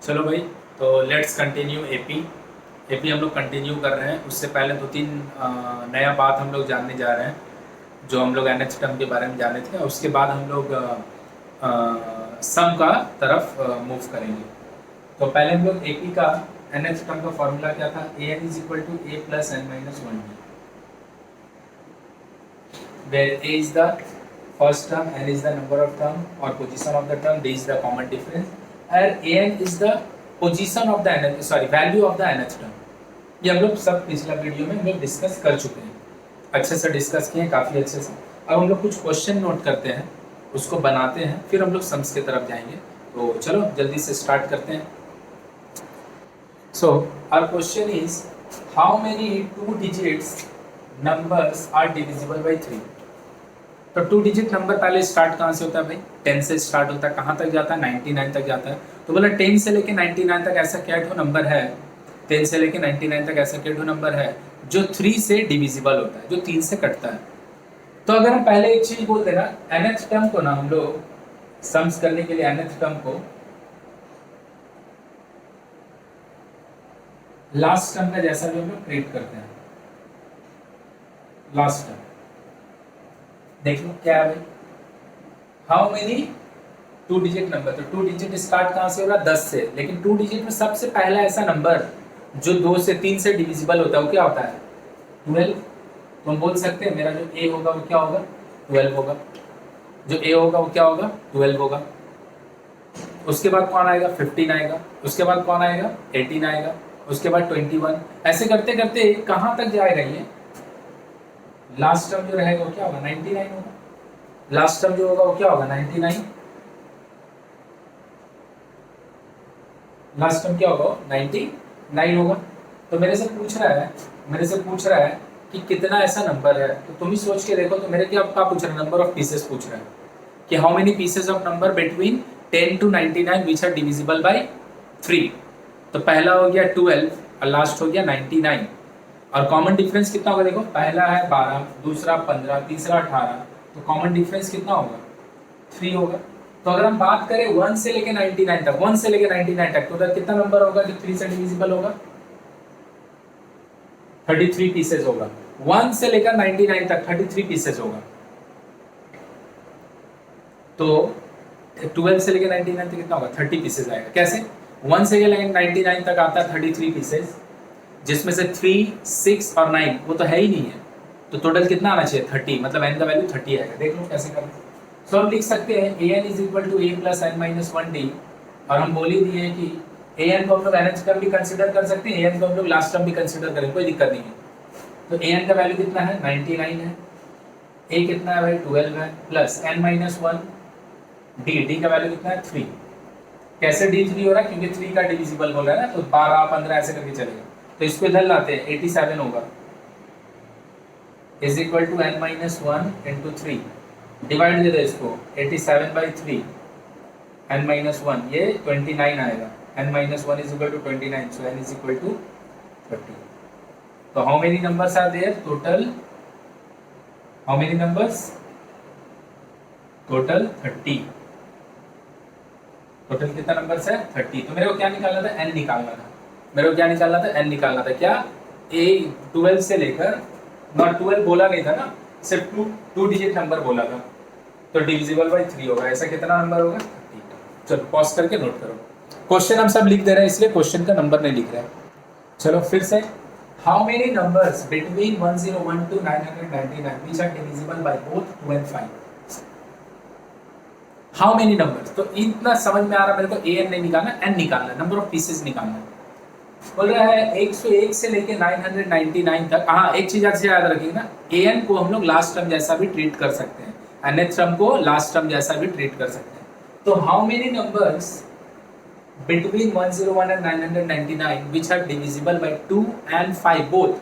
चलो भाई, तो लेट्स कंटिन्यू एपी हम लोग कंटिन्यू कर रहे हैं। उससे पहले दो तीन नया बात हम लोग जानने जा रहे हैं जो हम लोग एनएच टर्म के बारे में जाने थे। उसके बाद हम लोग सम का तरफ मूव करेंगे। तो पहले हम लोग एपी का एनएच टर्म का फॉर्मूला क्या था? A n is equal to a plus N minus one d, where a is the first term, n is the number of term or position of the term, d is the common difference, and an is the position of the nth, sorry, value of the nth term। ये हम लोग सब पिछला video में हम लोग discuss कर चुके हैं, अच्छे से डिस्कस किए हैं, काफ़ी अच्छे से। अब हम लोग कुछ क्वेश्चन नोट करते हैं, उसको बनाते हैं, फिर हम लोग सम्स की तरफ जाएंगे। तो चलो जल्दी से स्टार्ट करते हैं। So our question is how many two digits numbers are divisible by 3। तो टू डिजिट नंबर पहले स्टार्ट कहाँ से होता है भाई? 10 से स्टार्ट होता है। कहाँ तक जाता है? 99 तक जाता है। तो बोला 10 से लेके 99 तक ऐसा क्या ठो नंबर है, 10 से लेके 99 तक ऐसा क्या ठो नंबर है जो 3 से डिविजिबल होता है, जो 3 से कटता है। तो अगर हम पहले एक चीज बोलते हैं ना, nth टर्म को ना हम लोग सम्स करने के लिए nth टर्म को लास्ट टर्म का जैसा भी हम लोग ट्रीट करते हैं। लास्ट टर्म देख लो क्या है भाई, how many to digit number. तो टू डिजिट स्टार्ट कहाँ से हो रहा है? 10 से। लेकिन टू डिजिट में सबसे पहला ऐसा नंबर जो 2 से 3 से डिविजिबल होता है वो क्या होता है? 12। तो हम बोल सकते हैं मेरा जो ए होगा वो क्या होगा? 12 होगा। जो ए होगा वो क्या होगा? 12 होगा। उसके बाद कौन आएगा? 15 आएगा। उसके बाद कौन आएगा? 18 आएगा। उसके बाद 21। ऐसे करते करते कहाँ तक जाएगा ये? लास्ट टर्म जो रहेगा वो क्या होगा? 99 होगा। लास्ट टर्म जो होगा वो क्या होगा? 99। लास्ट टर्म क्या होगा? 99 होगा। तो मेरे से पूछ रहा है कि कितना ऐसा नंबर है। तो तुम ही सोच के देखो। तो मेरे क्या पूछ रहा है? नंबर ऑफ पीसेस पूछ रहा है कि how many pieces of number between 10 to 99 which are divisible by 3। तो पहला हो गया 12 और लास्ट हो गया 99। और कॉमन डिफरेंस कितना होगा? देखो, पहला है 12, दूसरा 15, तीसरा 18। तो कॉमन डिफरेंस कितना होगा? 3 होगा। तो अगर हम बात करें 1 से लेके 99 तक, 1 से लेके 99 तक, तो उधर कितना नंबर होगा जो 3 से डिविजिबल होगा? 33 पीसेस होगा। 1 से लेकर 99 तक 33 पीसेस होगा। तो 12 से लेकर 99 तक कितना होगा? 30 पीसेस आएगा। कैसे? 1 से लेकर 99 तक आता है 33 पीसेस, जिसमें से 3, 6 और 9 वो तो है ही नहीं है। तो टोटल कितना आना चाहिए? 30। मतलब n का वैल्यू 30 आएगा। देख लो कैसे करें। सो हम लिख सकते हैं a n is equal to a plus N minus one d. और हम बोल ही दिए कि ए एन को हम लोग एनएच टर्म भी कंसिडर कर सकते हैं, ए एन को हम लोग लास्ट टर्म भी कंसिडर करें, कोई दिक्कत नहीं है। तो ए एन का वैल्यू कितना है? 99 है। ए कितना है भाई? 12 है। Plus N minus one D का वैल्यू कितना है? 3। कैसे डी 3 हो रहा है? क्योंकि 3 का डिविजिबल बोल रहा है ना, तो 12, 15 ऐसे करके चलेगा। तो इसको इधर लाते हैं, 87 होगा is equal to n minus one into 3। Divide दे दो इसको, 87 बाई 3 n माइनस वन, ये 29 आएगा। n minus one is equal to 29, so n is equal to 30। तो how many numbers are there? Total how many numbers? Total 30। Total कितना numbers है? 30। तो मेरे को क्या निकालना था? n निकालना था। मेरे को क्या निकालना था? n निकालना था। क्या? a 12 से लेकर, नॉट 12 बोला नहीं था ना, सिर्फ टू डिजिट नंबर बोला था। तो डिविजिबल बाई 3 होगा। ऐसा कितना नंबर होगा? 30। चलो पॉज करके नोट करो। क्वेश्चन हम सब लिख दे रहे हैं, इसलिए क्वेश्चन का नंबर नहीं लिख रहे हैं। चलो फिर से, how many numbers between 101 to 999 which are divisible by both 2 and 5। How many numbers? तो इतना समझ में आ रहा मेरे को, ए एन नहीं निकालना, एन निकालना, नंबर ऑफ पीसेस निकालना। बोल रहा है 101 से लेके 999 तक। हाँ, एक चीज अच्छे याद रखिए ना, ए एन को हम लोग लास्ट टर्म जैसा भी ट्रीट कर सकते हैं, nth टर्म को लास्ट टर्म जैसा भी ट्रीट कर सकते हैं। तो how many numbers between 101 and 999 which are divisible by 2 and 5 both।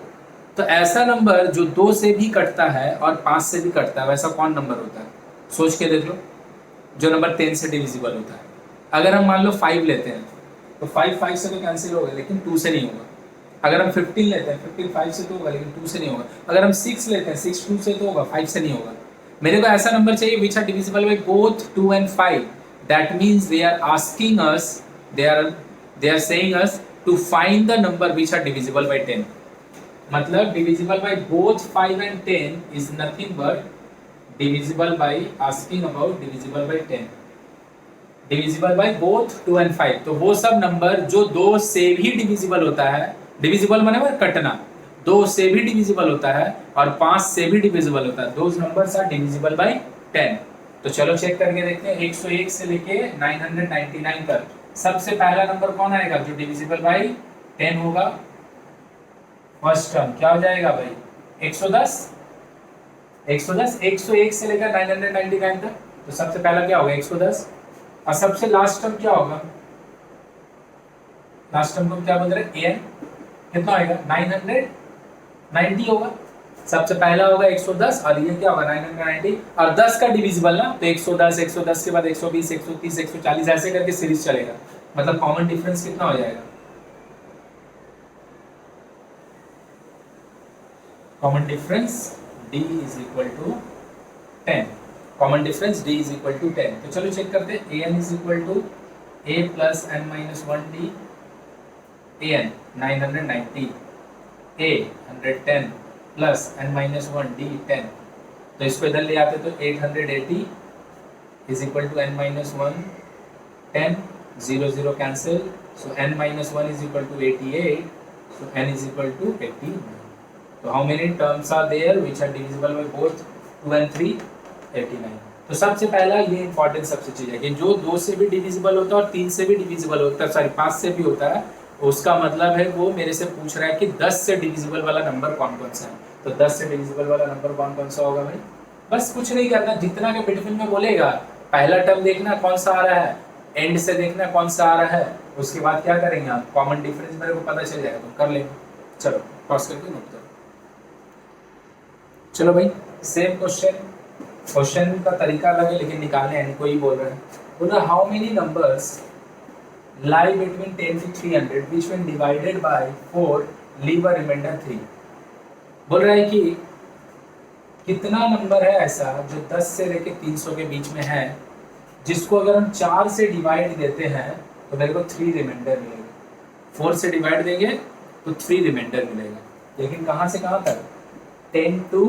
तो ऐसा नंबर जो 2 से भी कटता है और 5 से भी कटता है, वैसा कौन नंबर होता है? सोच के देख लो। जो नंबर 10 से डिविजिबल होता है। अगर हम मान लो 5 लेते हैं तो 5 से तो कैंसिल होगा, लेकिन 2 से नहीं होगा। अगर हम 15 लेते हैं, 15 5 से तो होगा, लेकिन 2 से नहीं होगा। अगर हम 6 लेते हैं, 6 2 से तो होगा, 5 से नहीं होगा। मेरे को ऐसा नंबर चाहिए which are divisible by both 2 and 5। That means they are asking us, they are they are saying us to find the number which are divisible by 10. मतलब divisible by both 5 and 10 is nothing but divisible by asking about divisible by 10. Divisible by both 2 and 5. तो वो सब number जो 2 से भी divisible होता है, divisible माने वो कटना, 2 से भी डिविजिबल होता है और 5 से भी डिविजिबल होता है, those numbers are divisible by 10. तो चलो चेक करके देखते हैं. 101 से लेके 999 तक सबसे पहला नंबर कौन आएगा जो डिविजिबल बाय 10 होगा? फर्स्ट टर्म क्या हो जाएगा भाई? 110. 101 से लेकर 999 तक, तो सबसे पहला क्या होगा? 110. और सबसे लास्ट टर्म क्या होगा? लास्ट टर्म को क्या बोल रहे हैं? an. कितना आएगा? 990 होगा. सबसे पहला होगा 110 और ये क्या होगा? 990. और 10 का डिविजिबल ना, तो 110, 110 के बाद 120, 130, 140 ऐसे करके सीरीज चलेगा. मतलब कॉमन डिफरेंस कितना हो जाएगा? Common difference d is equal to 10. Common difference d is equal to 10. तो चलो चेक करते हैं. an is equal to a plus n minus 1d. an 990, a 110 plus n minus 1d 10. तो इसको इधर ले आते तो 880 is equal to n minus 1 10. 0 0 cancel, so n minus 1 is equal to 88, so n is equal to 89. So how many terms are there which are divisible by both 2 and 3? 89. तो सबसे पहला ये इंपॉर्टेंट सबसे चीज है कि जो 2 से भी डिविजिबल होता है और 3 से भी डिविजिबल होता है, सॉरी 5 से भी होता है, उसका मतलब है वो मेरे से पूछ रहा है कि 10 से डिविजिबल वाला नंबर कौन कौन सा है. तो 10 से डिविजिबल वाला नंबर कौन कौन सा होगा भाई? बस कुछ नहीं करना, जितना के बिटवीन में बोलेगा पहला टर्म देखना कौन सा आ रहा है, एंड से देखना कौन सा आ रहा है, उसके बाद क्या करेंगे आप? कॉमन डिफरेंस मेरे को पता चल जाएगा तो कर लेंगे. चलो क्रॉस करके नोट करो. चलो भाई सेम क्वेश्चन का तरीका अलग है लेकिन निकालने एन को ही बोल रहे हैं. बोल रहा how many numbers lie between 10 to 300 which when divided by 4 leave a remainder 3. बोल रहा है कि कितना नंबर है ऐसा जो 10 से लेके 300 के बीच में है जिसको अगर हम 4 से डिवाइड देते हैं तो मेरे को 3 रिमाइंडर मिलेगा. 4 से डिवाइड देंगे तो 3 रिमाइंडर मिलेगा. लेकिन कहाँ से कहाँ तक? 10 to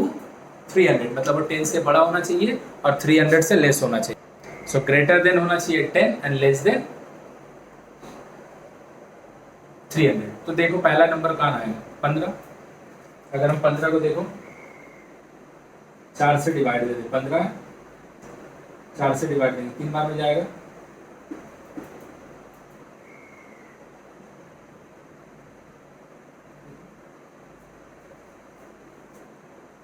300, मतलब वो 10 से बड़ा होना चाहिए और 300 से लेस होना चाहिए. सो ग्रेटर देन होना चाहिए 10 एंड लेस देन 300. तो देखो पहला नंबर कहाँ आएगा? 15. अगर हम 15 को देखो 4 से डिवाइड दे दें, 15 4 से डिवाइड देंगे 3 बार में जाएगा.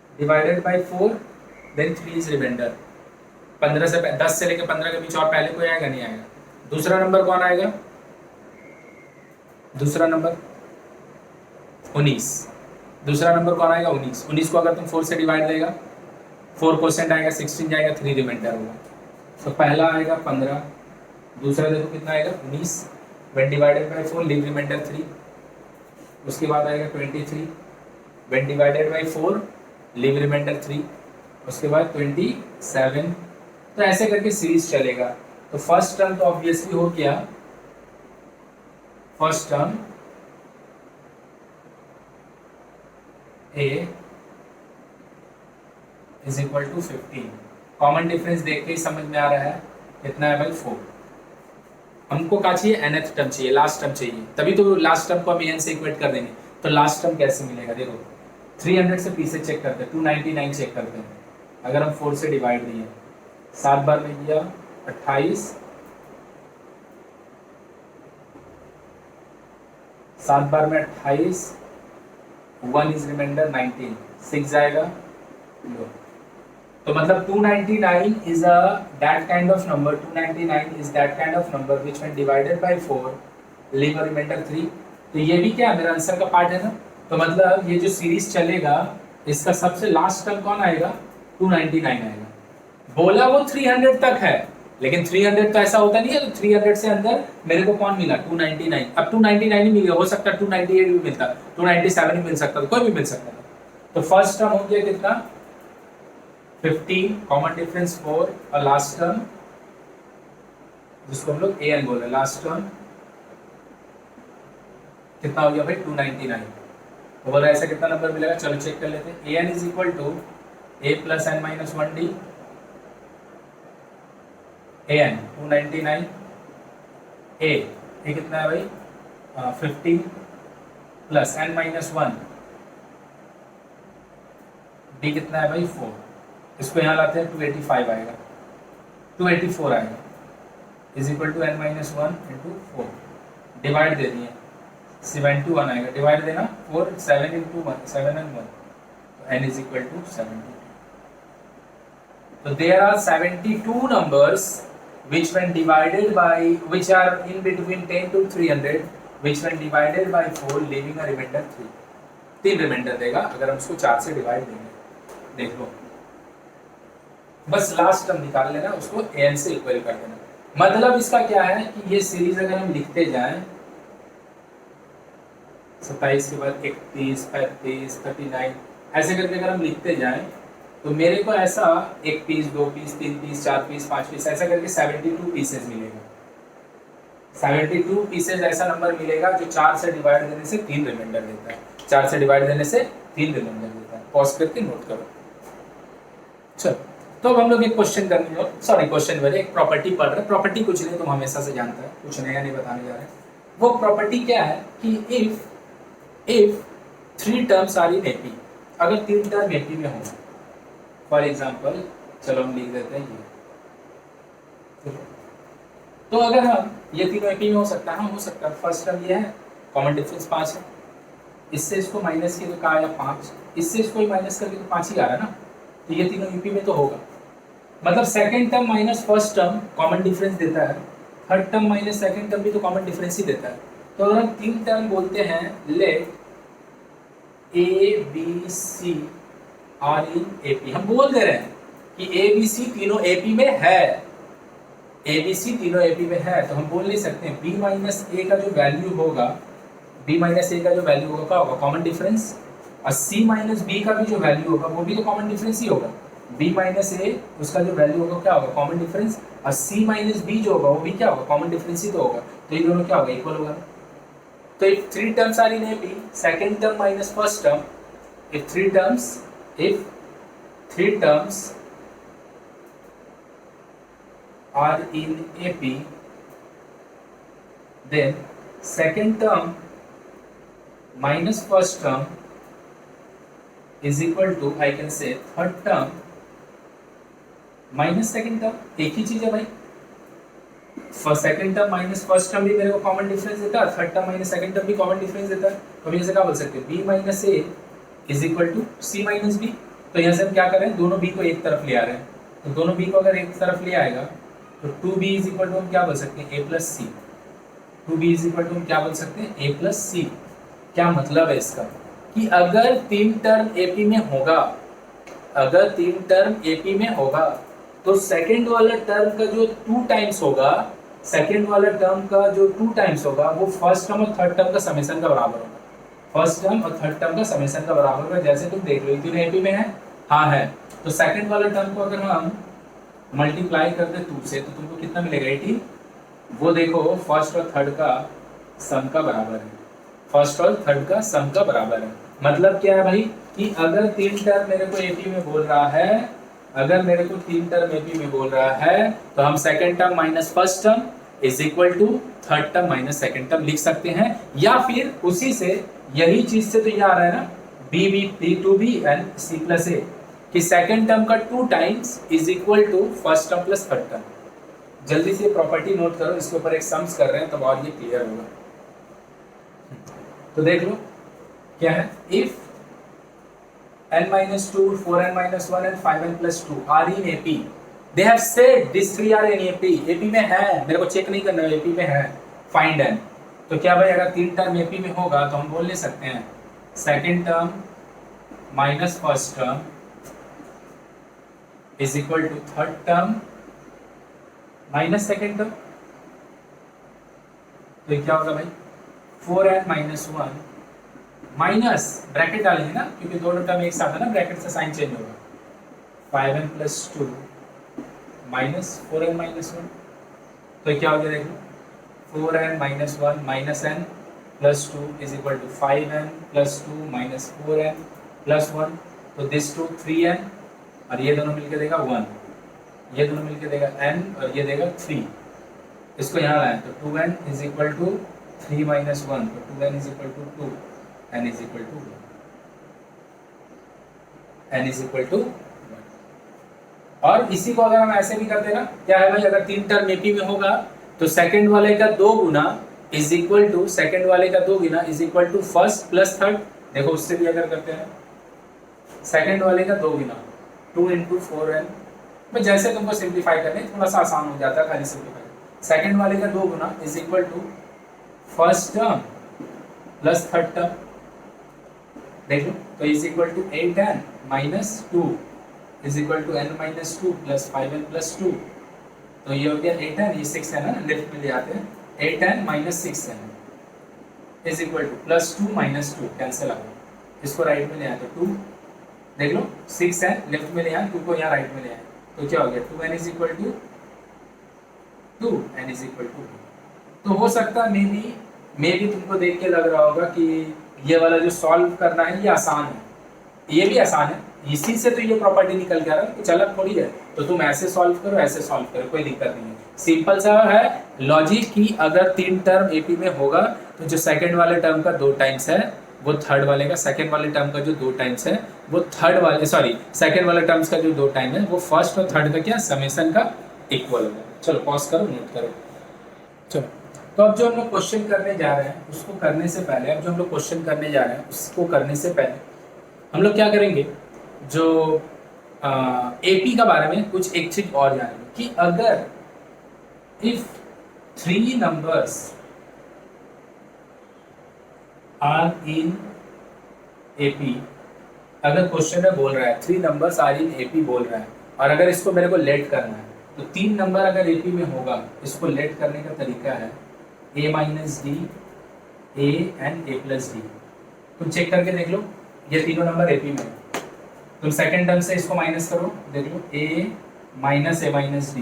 Divided by 4 then 3 is remainder. 15 से 10 से लेकर 15 के बीच और पहले कोई आएगा? नहीं आएगा. दूसरा नंबर कौन आएगा? दूसरा नंबर 19. दूसरा नंबर कौन आएगा? 19. 19 को अगर तुम 4 से डिवाइड देगा 4 क्वोशेंट आएगा, 16 जाएगा, 3 रिमाइंडर होगा. तो पहला आएगा 15, दूसरा देखो कितना आएगा? 19. When divided by 4 leave remainder 3. उसके बाद आएगा 23. When divided by 4 leave remainder 3. उसके बाद 27. तो ऐसे करके सीरीज चलेगा. तो फर्स्ट टर्म तो ऑब्वियसली हो गया, first term a is equal to 15. Common difference देख के ही समझ में आ रहा है कितना है भाई? 4. हमको क्या चाहिए? nth टर्म चाहिए, लास्ट टर्म चाहिए, तभी तो लास्ट टर्म को हम n से इक्वेट कर देंगे. तो लास्ट टर्म कैसे मिलेगा? देखो 300 से पीछे चेक करते हैं, 299 चेक करते हैं. अगर हम 4 से डिवाइड दिए 7 बार में किया 28, 7 बार में 28, 1 इज रिमाइंडर 19, 6 जाएगा. लो तो मतलब 299 is a that kind of number. 299 is that kind of number which when divided by 4 leave a remainder 3. तो ये भी क्या मेरा आंसर का पार्ट है ना. तो मतलब ये जो सीरीज चलेगा इसका सबसे लास्ट टर्म कौन आएगा? 299 आएगा. बोला वो 300 तक है लेकिन 300 तो ऐसा होता नहीं है. तो 300 से अंदर मेरे को कौन मिला? 299. अब 299 ही मिल गया, हो सकता है 298 भी मिलता, 297 भी मिल सकता, कोई भी मिल सकता. तो फर्स्ट टर्म हो गया कितना? 15. कॉमन डिफरेंस 4 और लास्ट टर्म जिसको हम लोग an बोल रहे हैं, लास्ट टर्म कितना हो गया भाई 299। तो बोला ऐसा कितना नंबर मिलेगा, चलो चेक कर लेते हैं। an is equal to a plus n minus 1d, an 299, a कितना है भाई 50 प्लस n माइनस 1, d कितना है भाई 4, इसको यहाँ लाते हैं 285 आएगा, 284 आएगा, is equal to n minus 1 into 4, divide दे दिए 71 आएगा, डिवाइड देना 4 7 इंटू 1 7 and 1, तो n is equal to 72। So there are 72 numbers which when divided by, which are in between 10 to 300, which when divided by 4 leaving a remainder 3, 3 reminder देगा अगर हम उसको 4 से डिवाइड देंगे। देख लो, बस लास्ट टर्म निकाल लेना, उसको n से इक्वल कर देना। मतलब इसका क्या है कि ये सीरीज अगर हम लिखते जाएं 27 के बाद 31 35 39 ऐसे करके अगर हम लिखते जाएं तो मेरे को ऐसा 1 piece 2 piece 3 piece 4 piece 5 piece ऐसा करके 72 पीसेस मिलेगा। 72 पीसेस ऐसा नंबर मिलेगा जो 4 से डिवाइड देने से 3 रिमाइंडर देता है, 4 से डिवाइड देने से 3 रिमाइंडर देता है। पॉज करके नोट करो। चलो, तो अब हम लोग एक क्वेश्चन करने, सॉरी क्वेश्चन वाले एक प्रॉपर्टी पढ़ रहे हैं। प्रॉपर्टी कुछ नहीं, तुम हमेशा से जानता है, कुछ नया नहीं बताने जा रहे हैं। वो प्रॉपर्टी क्या है कि if 3 terms are in AP, अगर 3 टर्म एपी में हो, फॉर एग्जाम्पल चलो हम लिख देते हैं ये, तो अगर हम ये तीनों एपी में हो सकता है, हाँ हो सकता है। फर्स्ट टर्म ये है, कॉमन डिफरेंस 5 है, इससे इसको माइनस किया तो कहा आया 5, इससे इसको ही माइनस करके तो 5 ही आ रहा है ना, तो ये तीनों यूपी में तो होगा। मतलब second term minus first term common difference देता है, third term minus second term भी तो कॉमन डिफरेंस ही देता है। तो अगर हम 3 टर्म बोलते हैं, let A B C are in AP, हम बोल दे रहे हैं कि ए बी सी तीनों एपी में है, ए बी सी तीनों एपी में है, तो हम बोल नहीं सकते हैं बी माइनस ए का जो वैल्यू होगा, बी माइनस ए का जो वैल्यू होगा क्या होगा, कॉमन डिफरेंस, और सी माइनस बी का भी जो वैल्यू होगा वो भी तो कॉमन डिफरेंस ही होगा। बी माइनस ए उसका जो वैल्यू होगा क्या होगा, कॉमन डिफरेंस, और सी माइनस बी जो होगा वो भी क्या होगा, कॉमन डिफरेंस ही तो होगा। तो ये दोनों क्या होगा, इक्वल होगा। तो if 3 terms are in AP, second term minus first term, if 3 terms are in AP, then second term minus first term is equal to, I can say, third term minus second term। एक ही चीज है भाई, second term minus first term भी मेरे को common difference देता है, third term minus second term भी कॉमन डिफरेंस देता है। तो हम ऐसे क्या बोल सकते हैं, b minus A is equal to C minus B. तो यहाँ से हम क्या कर रहे हैं, दोनों b को एक तरफ ले आ रहे हैं, तो दोनों b को अगर एक तरफ ले आएगा तो 2b इज इक्वल टू हम क्या बोल सकते हैं, a plus C. 2b is equal to हम क्या बोल सकते हैं, a प्लस सी। क्या मतलब है इसका कि अगर 3 टर्म एपी में होगा, अगर 3 टर्म एपी में होगा तो सेकंड वाला टर्म का जो 2 टाइम्स होगा, सेकंड वाला टर्म का जो 2 टाइम्स होगा वो फर्स्ट टर्म और थर्ड टर्म का समेशन का बराबर होगा। फर्स्ट टर्म और थर्ड टर्म का समेशन का बराबर होगा। जैसे तुम देख लो, तीनों एपी में है, हाँ है, तो सेकंड वाला टर्म को अगर हम मल्टीप्लाई कर दे 2 से तो तुमको कितना मिलेगा, 18। वो देखो फर्स्ट और थर्ड का सम का बराबर है, फर्स्ट और थर्ड का सम का बराबर है। मतलब क्या है भाई कि अगर 3 टर्म मेरे को एपी में बोल रहा है, अगर मेरे को 3 टर्म एपी में बोल रहा है तो हम second term minus first term is equal to third term minus second term लिख सकते हैं। या फिर उसी से, यही चीज से तो ये आ रहा है ना, b b b two b and c plus a, कि सेकंड टर्म का 2 times is equal to first term plus third term. जल्दी से प्रॉपर्टी नोट करो, इसके ऊपर एक सम्स कर रहे हैं तब और ये क्लियर होगा। तो देख लो क्या है, if n-2, 4n-1 and 5n+2 are in AP, they have said these 3 are in AP, AP में है, मेरे को चेक नहीं करना है, AP में है, find n। तो क्या भाई अगर 3 टर्म AP में होगा तो हम बोल ले सकते हैं second term minus first term is equal to third term minus second term. तो ये क्या होगा भाई, 4n-1 माइनस ब्रैकेट डालेंगे ना, क्योंकि दोनों टर्म एक साथ है ना, ब्रैकेट से साइन चेंज होगा, 5n+2 माइनस 4n-1। तो क्या हो गया देखो, 4n-1 minus n plus 2 is equal to 5n plus 2 minus 4n plus 1, तो दिस टू 3n और ये दोनों मिलके देगा 1, ये दोनों मिलके देगा n और ये देगा 3। इसको यहाँ लाएं तो 2n is equal to 3 minus 1, तो 2n is equal to 2, n is equal to 1, n is equal to 1। और इसी को अगर हम ऐसे भी कर देना, क्या है भाई, अगर 3 टर्म एपी में होगा तो सेकंड वाले का 2 गुना इज इक्वल टू, सेकंड वाले का 2 गुना is equal to first plus third. देखो उससे भी अगर करते हैं सेकंड वाले का 2 गुना 2 इंटू 4n, मैं जैसे तुमको सिंप्लीफाई करने थोड़ा सा आसान हो जाता है खाली सिंप्लीफाई। सेकंड वाले का 2 गुना is equal to first term plus third term, देख लो तो is equal to 8n minus 2 is equal to n minus 2 plus 5n plus 2, तो ये हो गया 8n, ये 6n है, लेफ्ट में ले आते हैं, 8n minus 6n is equal two plus 2 minus 2 cancel out, इसको राइट में ले आए तो 2, देख लो 6n लेफ्ट में ले आए, 2 को यहाँ राइट में ले आए, तो क्या हो गया 2n is equal to 2, n is equal to 2। तो हो सकता है मे भी तुमको देख के लग रहा होगा कि ये वाला जो सॉल्व करना है ये आसान है, ये भी आसान है, इसी से तो ये प्रॉपर्टी निकल के आ रहा है, कुछ अलग थोड़ी है। तो तुम ऐसे सॉल्व करो, ऐसे सॉल्व करो, कोई दिक्कत नहीं है, सिंपल सा है लॉजिक की। अगर 3 टर्म एपी में होगा तो जो सेकंड वाले टर्म का 2 टाइम्स है वो थर्ड वाले का, सेकंड वाले टर्म का जो 2 टाइम्स है वो थर्ड वाले, सॉरी सेकंड वाले टर्म्स का जो 2 टाइम है वो फर्स्ट और थर्ड का क्या समेशन का इक्वल होगा। चलो पॉज करो, नोट करो। चलो तो अब जो हम लोग क्वेश्चन करने जा रहे हैं उसको करने से पहले, अब जो हम लोग क्वेश्चन करने जा रहे हैं उसको करने से पहले हम लोग क्या करेंगे, जो एपी का बारे में कुछ एक चीज और जानेंगे कि अगर if 3 numbers are in AP, अगर क्वेश्चन में बोल रहा है 3 नंबर्स आर इन एपी बोल रहा है, और अगर इसको मेरे को लेट करना है तो 3 नंबर अगर एपी में होगा, इसको लेट करने का तरीका है a minus D, A and A plus D. तुम चेक करके देख लो, ये तीनों नंबर एपी में है, तुम सेकंड टर्म से इसको माइनस करो, देख लो a minus A minus D,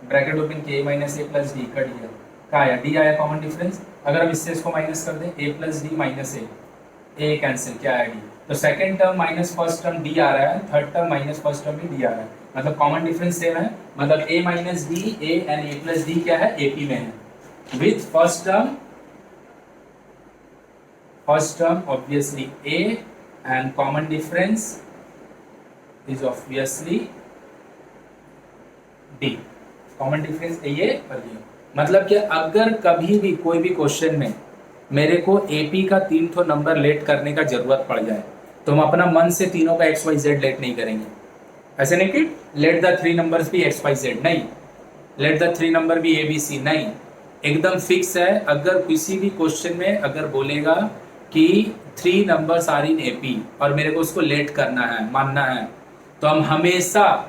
bracket open के a minus A plus D, cut गया, क्या आया d आया कॉमन डिफरेंस। अगर हम इससे इसको माइनस कर दें a plus D minus A cancel, क्या आया d, तो second term minus first term d आ रहा है, third term minus first term भी d आ रहा है, मतलब कॉमन डिफरेंस सेम है, मतलब a minus D, a and a plus D क्या है एपी में है, with first term obviously a and common difference is obviously d, common difference ये और ये। मतलब कि अगर कभी भी कोई भी क्वेश्चन में मेरे को एपी का 3 ठो नंबर लेट करने का जरूरत पड़ जाए तो हम अपना मन से तीनों का एक्स वाई जेड लेट नहीं करेंगे, ऐसे नहीं कि लेट द 3 नंबर्स भी एक्स वाई जेड, नहीं, लेट द 3 नंबर भी ए बी सी, नहीं, एकदम फिक्स है। अगर किसी भी क्वेश्चन में अगर बोलेगा कि 3 नंबर्स आर इन एपी और मेरे को उसको लेट करना है, मानना है, तो हम हमेशा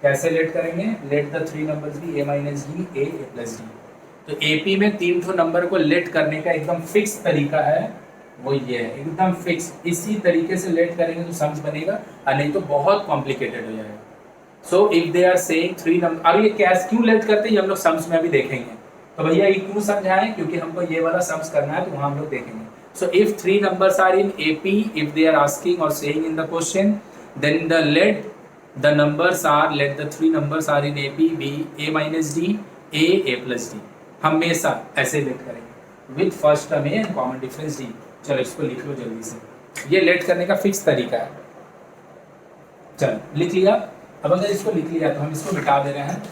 कैसे लेट करेंगे, लेट द 3 नंबर्स भी a minus D, A plus D. तो एपी में 3 ठो नंबर को लेट करने का एकदम फिक्स तरीका है, वो ये है, एकदम फिक्स, इसी तरीके से लेट करेंगे तो सम्स बनेगा, और नहीं तो बहुत कॉम्प्लिकेटेड हो जाएगा। So if they are saying 3 number, और ये कैश क्यों लेट करते हैं हम लोग सम्स में भी देखेंगे, तो भैया ये क्यों समझाएं, क्योंकि हमको ये वाला सम्स करना है, तो वहाँ हम लोग देखेंगे। So if 3 numbers are in AP, if they are asking or saying in the question, then the numbers are, let the 3 numbers are in AP be a minus d, a plus d, हमेशा ऐसे late करेंगे with first term a and common difference d। चलो इसको लिख लो जल्दी से, ये late करने का फिक्स तरीका है। चलो लिख लिया, अब अगर इसको लिख लिया तो हम इसको मिटा दे रहे हैं।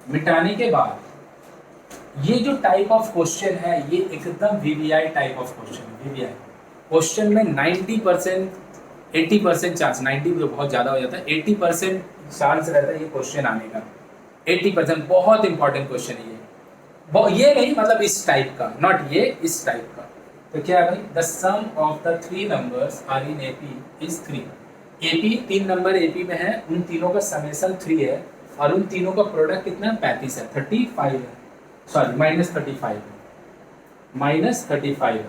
मिटाने के बाद ये जो टाइप ऑफ क्वेश्चन है ये एकदम वीवीआई टाइप ऑफ क्वेश्चन है। वीवीआई क्वेश्चन में 90% 80% चांस, 90 तो बहुत ज़्यादा हो जाता है, 80% चांस रहता है ये क्वेश्चन आने का, 80%, बहुत इंपॉर्टेंट क्वेश्चन है ये नहीं मतलब इस टाइप का, नॉट ये, इस टाइप का। तो क्या है भाई, the sum of the 3 numbers are in AP is 3। AP 3 number AP में है, उन तीनों का समेशन 3 है, और उन तीनों का प्रोडक्ट कितना 35 है, 35 है, सॉरी माइनस 35 है।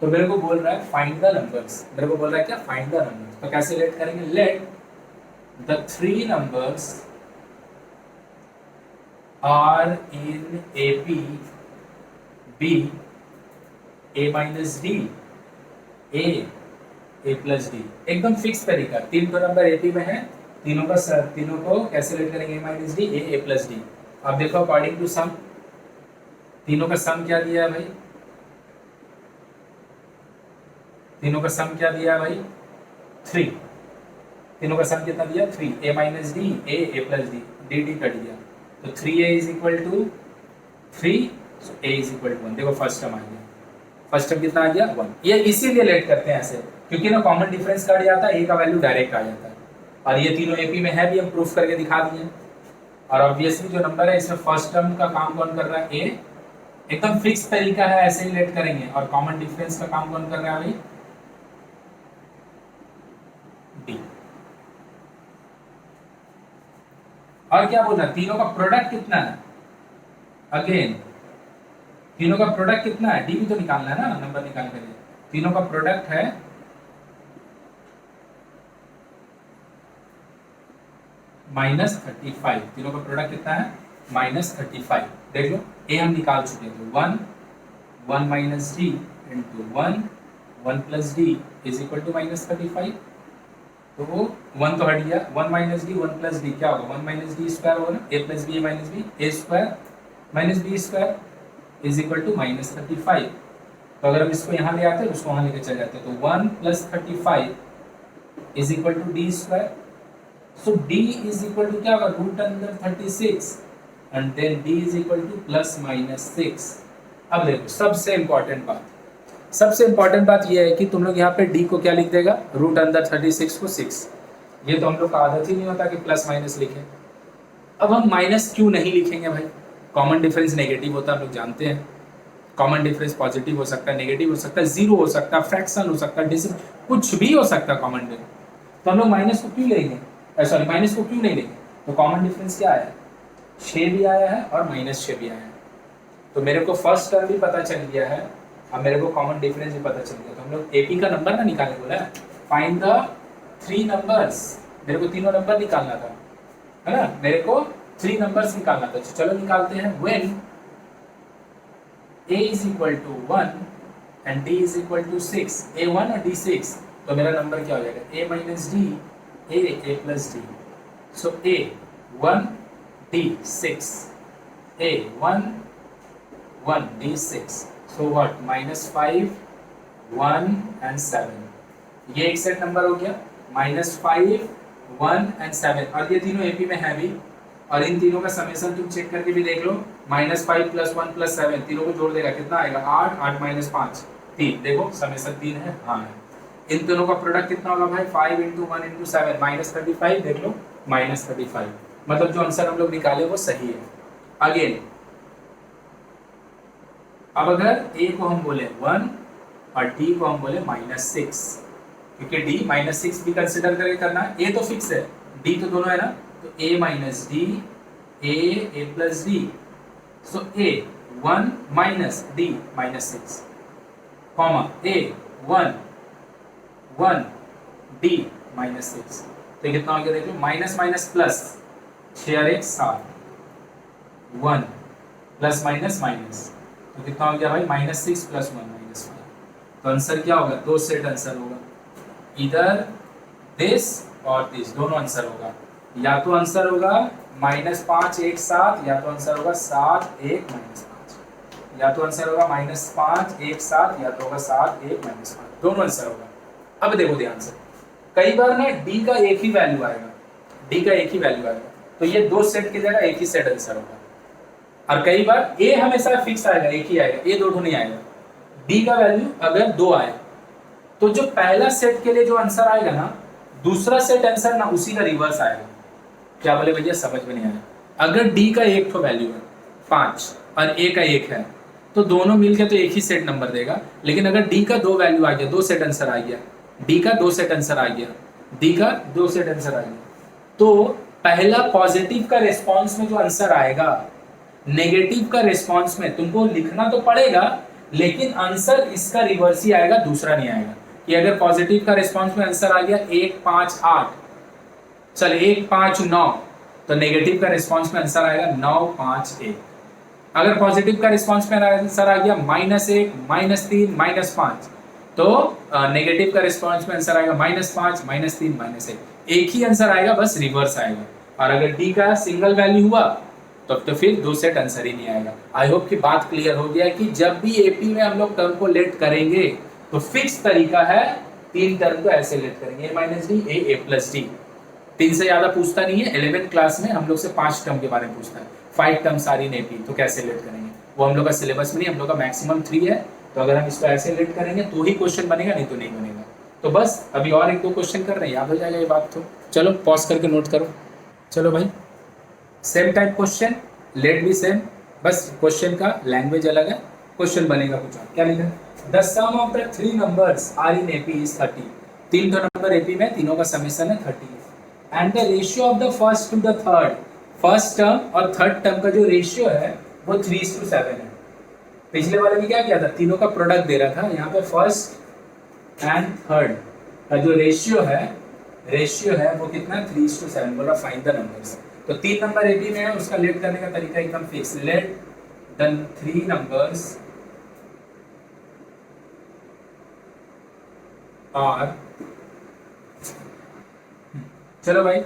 तो मेरे को बोल रहा है फाइंड द नंबर्स, मेरे को बोल रहा है क्या, फाइंड द नंबर्स। तो कैसे लेट करेंगे, let the 3 numbers are in AP be A minus D A plus D, एकदम फिक्स तरीका। तीन तो नंबर एपी में है, तीनों को कैसे लेट करेंगे, a minus D A plus d. अब देखो अकॉर्डिंग टू सम, तीनों का सम क्या दिया है भाई, तीनों का सम क्या दिया है भाई 3, तीनों का सम कितना दिया 3, a minus D A plus d, d d cut गया तो 3a is equal to 3, so a is equal to 1। देखो फर्स्ट टर्म आ गया, फर्स्ट टर्म कितना आ गया 1। ये इसीलिए लेट करते हैं ऐसे, क्योंकि ना कॉमन डिफरेंस कट जाता है, a का वैल्यू डायरेक्ट आ जाता है। और ये तीनों एपी में है भी, हम प्रूफ करके दिखा दिए। और ऑब्वियसली जो नंबर है इसमें फर्स्ट टर्म का काम कौन कर रहा है, a, एकदम फिक्स तरीका है, ऐसे ही लेट करेंगे। और कॉमन डिफरेंस का काम कौन कर रहा है भाई, d। और क्या बोल रहा है, तीनों का प्रोडक्ट कितना है, अगेन तीनों का प्रोडक्ट कितना है, डी भी तो निकालना है ना, नंबर निकाल कर। तीनों का प्रोडक्ट है -35, तीनों का प्रोडक्ट कितना है -35। देख लो ए हम निकाल चुके थे, 1 minus D into 1 plus D is equal to -35। तो वो 1 तो हट गया, 1 माइनस डी 1 प्लस डी क्या होगा, 1 माइनस डी स्क्वायर होगा ना, a plus b minus b, a square minus b square is equal to -35। तो अगर हम इसको यहाँ ले आते हैं उसको वहाँ लेके चले जाते हैं, तो 1 plus 35 is equal to D square. So D is equal to क्या होगा, root under 36 and then D is equal to +-6। अब देखो सबसे इंपॉर्टेंट बात यह है कि तुम लोग यहाँ पे डी को क्या लिख देगा, रूट अंडर 36 को 6। ये तो हम लोग का आदत ही नहीं होता कि प्लस माइनस लिखें। अब हम माइनस क्यों नहीं लिखेंगे भाई, कॉमन डिफरेंस नेगेटिव होता है, हम लोग जानते हैं। कॉमन डिफरेंस पॉजिटिव हो सकता है, नेगेटिव हो सकता है, जीरो हो सकता है, फ्रैक्शन हो सकता है, डिजिट कुछ भी हो सकता है कॉमन डिफरेंस। तो हम लोग माइनस को क्यों लेंगे, सॉरी माइनस को क्यों नहीं लेंगे। तो कॉमन डिफरेंस क्या आया, 6 भी आया है और -6 भी आया है। तो मेरे को फर्स्ट टर्म भी पता चल गया है, अब मेरे को कॉमन डिफरेंस भी पता चल गया। तो हम लोग एपी का नंबर ना निकालने बोला है, फाइंड द 3 नंबर्स। मेरे को तीनों नंबर निकालना था, है ना, मेरे को 3 नंबर्स निकालना था। चलो निकालते हैं। When a is equal to 1 and d is equal to 6, a1 और d6, तो मेरा नंबर क्या हो जाएगा, a minus d a plus d। so a 1 d 6, a 1 1 d 6, so what, -5 1 and 7। ये एक सेट नंबर हो गया, -5 1 and 7। और ये तीनों एपी में है भी, और इन तीनों का समेशन तुम चेक करके भी देख लो, -5 + 1 + 7 तीनों को जोड़ देगा, कितना आएगा 8 8 - 5 3। देखो समेशन 3 है, हाँ है। इन दोनों का प्रोडक्ट कितना होगा भाई, 5 × 1 × 7 -35। देख लो -35, मतलब जो आंसर हम लोग निकाले वो सही है। अगेन अब अगर a को हम बोले 1 और d को हम बोले -6, क्योंकि d -6 भी कंसिडर करके करना है, a तो फिक्स है, d तो दोनों है ना, तो a - d a plus d, so a 1 minus d -6, comma a 1 1 d -6। तो कितना हो गया देख लो, माइनस माइनस प्लस, 6 और 1 7, 1 प्लस माइनस माइनस, तो कितना हो गया भाई -6 + 1 -5। तो आंसर क्या होगा, दो सेट आंसर होगा, इधर दिस और दिस, दोनों आंसर होगा। या तो आंसर होगा -5 1 7, या तो आंसर होगा 7 1 -5, या तो आंसर होगा -5 1 7, या तो होगा 7 1 -5, दोनों आंसर होगा। अब देखो ध्यान से, कई बार ना डी का एक ही वैल्यू आएगा, डी का एक ही वैल्यू आएगा, तो ये दो सेट की जगह एक ही सेट आंसर होगा। और कई बार ए हमेशा फिक्स आएगा, एक ही आएगा, ए दो नहीं आएगा। डी का वैल्यू अगर 2 आए तो जो पहला सेट के लिए जो आंसर आएगा ना, दूसरा सेट आंसर ना उसी का रिवर्स आएगा। क्या बोले भैया, समझ में नहीं आया। अगर डी का एक तो वैल्यू है 5 और ए का 1 है, तो दोनों मिलकर तो एक ही सेट नंबर देगा। लेकिन अगर डी का 2 वैल्यू आ गया, 2 सेट आंसर आ गया, डी का 2 सेट आंसर आ गया, डी का 2 सेट आंसर आ गया, तो पहला पॉजिटिव का रिस्पॉन्स में जो आंसर आएगा, नेगेटिव का रिस्पॉन्स में तुमको लिखना तो पड़ेगा, लेकिन आंसर इसका रिवर्स ही आएगा, दूसरा नहीं आएगा। कि अगर पॉजिटिव का रिस्पॉन्स में आंसर आ गया 1 5 8, चल 1 5 9, तो नेगेटिव का रिस्पॉन्स में आंसर आएगा 9 5 1। अगर पॉजिटिव का रिस्पॉन्स में आंसर आ गया -1, -3, -5, तो नेगेटिव का रिस्पॉन्स में आंसर आएगा -5, -3, -1। एक ही आंसर आएगा, बस रिवर्स आएगा। और अगर डी का सिंगल वैल्यू हुआ तो फिर दो सेट आंसर ही नहीं आएगा। आई होप कि बात क्लियर हो गया कि जब भी एपी में हम लोग टर्म को लेट करेंगे तो फिक्स तरीका है, 3 टर्म को ऐसे लेट करेंगे, a-d, a+d। 3 से ज्यादा पूछता नहीं है। 11th क्लास में हम लोग से 5 टर्म के बारे में पूछता है, 5 टर्म्स आर इन एपी, तो कैसे लेट करेंगे वो हम लोग का सिलेबस में नहीं, हम लोग का मैक्सिमम 3 है। तो अगर हम इसको ऐसे लेट करेंगे तो ही क्वेश्चन बनेगा, नहीं तो नहीं बनेगा। तो बस अभी और 1-2 क्वेश्चन कर रहे हैं, याद हो जाएगा ये बात। तो चलो पॉज करके नोट करो। चलो भाई, सेम टाइप क्वेश्चन, लेट भी सेम, बस क्वेश्चन का लैंग्वेज अलग है, क्वेश्चन बनेगा कुछ और। क्या लिखा है? The sum of the 3 numbers are in AP is 30। 3 number AP में, तीनों का समेशन है 30। And the ratio of the first to the third, first term और थर्ड टर्म का जो रेशियो है वो 3:7 है। पिछले वाले में क्या किया था, तीनों का प्रोडक्ट दे रहा था, यहाँ पे फर्स्ट एंड थर्ड का जो रेशियो है वो कितना, 3:7। बोला फाइंड द नंबर्स। तो 3 नंबर एपी में है, उसका लेट करने का तरीका एकदम fix, let the 3 numbers are. चलो भाई,